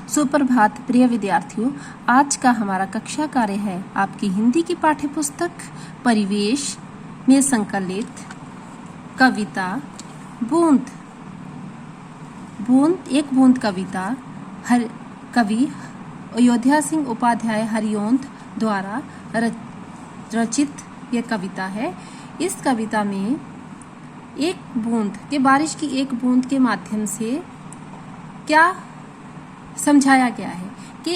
सुप्रभात प्रिय विद्यार्थियों, आज का हमारा कक्षा कार्य है आपकी हिंदी की पाठ्य पुस्तक परिवेश में संकलित कविता बूंद। एक बूंद कविता कवि अयोध्या सिंह उपाध्याय हरिओंद द्वारा रचित यह कविता है। इस कविता में बारिश की एक बूंद के माध्यम से क्या समझाया गया है कि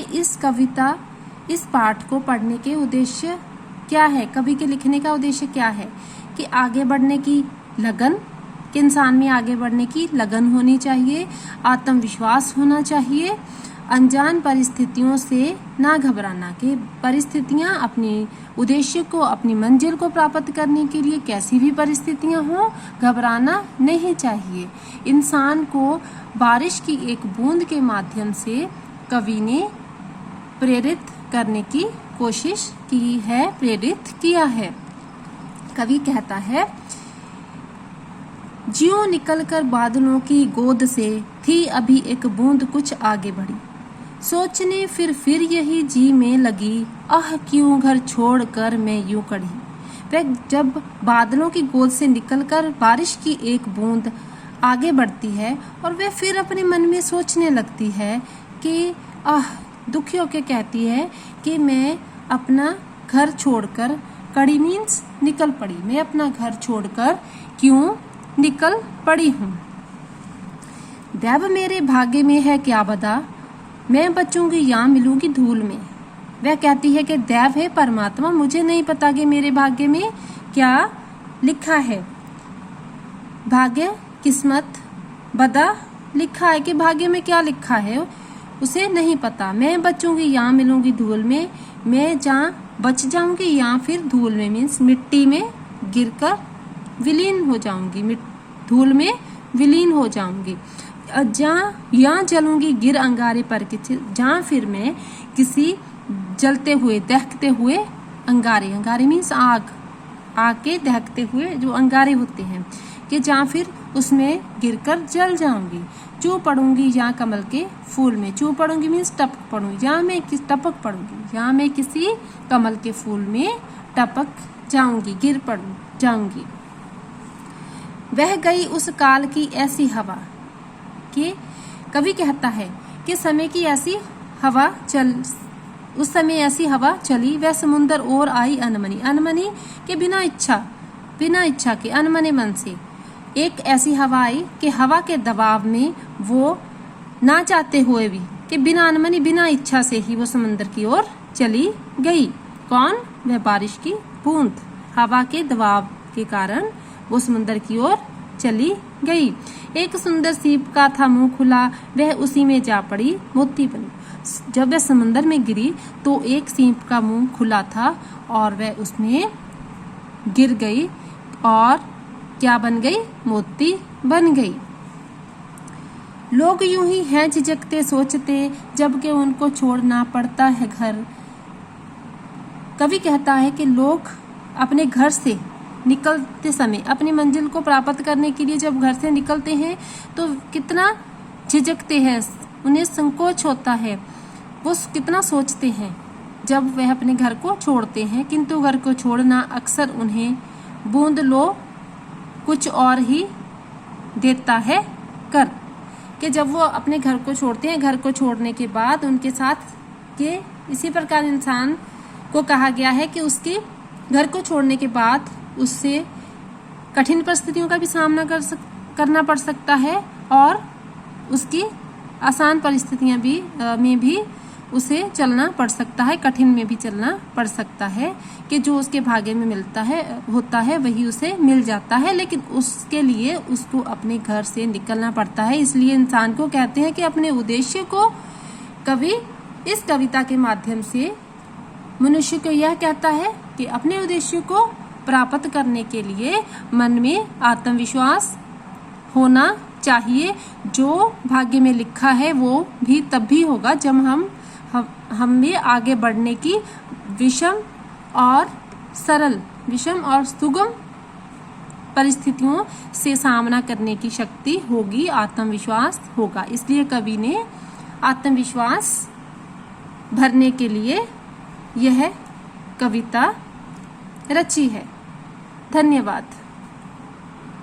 इस पाठ को पढ़ने के उद्देश्य क्या है, कवि के लिखने का उद्देश्य क्या है कि आगे बढ़ने की लगन, कि इंसान में आगे बढ़ने की लगन होनी चाहिए, आत्मविश्वास होना चाहिए, अनजान परिस्थितियों से ना घबराना, कि परिस्थितियां अपने उद्देश्य को, अपनी मंजिल को प्राप्त करने के लिए कैसी भी परिस्थितियां हो, घबराना नहीं चाहिए। इंसान को बारिश की एक बूंद के माध्यम से कवि ने प्रेरित करने की कोशिश की है, प्रेरित किया है। कवि कहता है, ज्यों निकलकर बादलों की गोद से थी अभी एक बूंद कुछ आगे बढ़ी, सोचने फिर यही जी में लगी, आह क्यों घर छोड़कर मैं यूं कड़ी। वह जब बादलों की गोद से निकलकर बारिश की एक बूंद आगे बढ़ती है और वह फिर अपने मन में सोचने लगती है कि दुखी होकर कहती है कि मैं अपना घर छोड़कर, कड़ी मीन्स निकल पड़ी, मैं अपना घर छोड़कर क्यों निकल पड़ी हूँ। दैव मेरे भाग्य में है क्या बदा, मैं बचूंगी या मिलूंगी धूल में। वह कहती है कि दैव है परमात्मा, मुझे नहीं पता कि मेरे भाग्य में क्या लिखा है। भाग्य, किस्मत, बदा लिखा है कि भाग्य में क्या लिखा है उसे नहीं पता। मैं बचूंगी या मिलूंगी धूल में, मैं जहाँ बच जाऊंगी या फिर धूल में मीन्स मिट्टी में गिरकर विलीन हो जाऊंगी, धूल में विलीन हो जाऊंगी। जहाँ या जलूंगी गिर अंगारे पर, जहाँ फिर मैं किसी जलते हुए, दहकते हुए अंगारे मीन्स आग के दहकते हुए जो अंगारे होते हैं, कि जहाँ फिर उसमें गिरकर जल जाऊंगी। चू पड़ूंगी या कमल के फूल में, चू पड़ूंगी मीन्स टपक पड़ूंगी, टपक पड़ूंगी, यहाँ मैं किसी कमल के फूल में टपक जाऊंगी, गिर पड़ जाऊंगी। वह गई उस काल की ऐसी हवा, कि कवि कहता है कि समय की ऐसी हवा उस समय ऐसी हवा चली, वह समुंदर और आई अनमनी के बिना इच्छा के, अनमने मन से एक ऐसी हवा आई कि हवा के दबाव में वो ना चाहते हुए भी, कि बिना अनमनी, बिना इच्छा से ही वो समुंदर की ओर चली गई। कौन? वह बारिश की बूंद हवा के दबाव के कारण वो समुंदर की ओर चली गई। एक सुंदर सीप का था मुंह खुला, वह उसी में जा पड़ी मोती बनी। जब वह समुंदर में गिरी तो एक सीप का मुंह खुला था और वह उसमें गिर गई और क्या बन गई? मोती बन गई। लोग यूं ही हैं झिझकते सोचते, जबकि उनको छोड़ना पड़ता है घर। कवि कहता है कि लोग अपने घर से निकलते समय, अपनी मंजिल को प्राप्त करने के लिए जब घर से निकलते हैं तो कितना झिझकते हैं, उन्हें संकोच होता है, वो कितना सोचते हैं जब वह अपने घर को छोड़ते हैं। किंतु घर को छोड़ना अक्सर उन्हें बूंद लो कुछ और ही देता है कर, कि जब वो अपने घर को छोड़ते हैं, घर को छोड़ने के बाद उनके साथ के इसी प्रकार इंसान को कहा गया है कि उसके घर को छोड़ने के बाद उससे कठिन परिस्थितियों का भी सामना करना पड़ सकता है और उसकी आसान परिस्थितियां में भी उसे चलना पड़ सकता है, कठिन में भी चलना पड़ सकता है, कि जो उसके भाग्य में होता है वही उसे मिल जाता है, लेकिन उसके लिए उसको अपने घर से निकलना पड़ता है। इसलिए इंसान को कहते हैं कि अपने उद्देश्य को, कवि इस कविता के माध्यम से मनुष्य को यह कहता है कि अपने उद्देश्य को प्राप्त करने के लिए मन में आत्मविश्वास होना चाहिए। जो भाग्य में लिखा है वो भी तब भी होगा जब हमें आगे बढ़ने की विषम और सुगम परिस्थितियों से सामना करने की शक्ति होगी, आत्मविश्वास होगा। इसलिए कवि ने आत्मविश्वास भरने के लिए यह कविता रची है। धन्यवाद।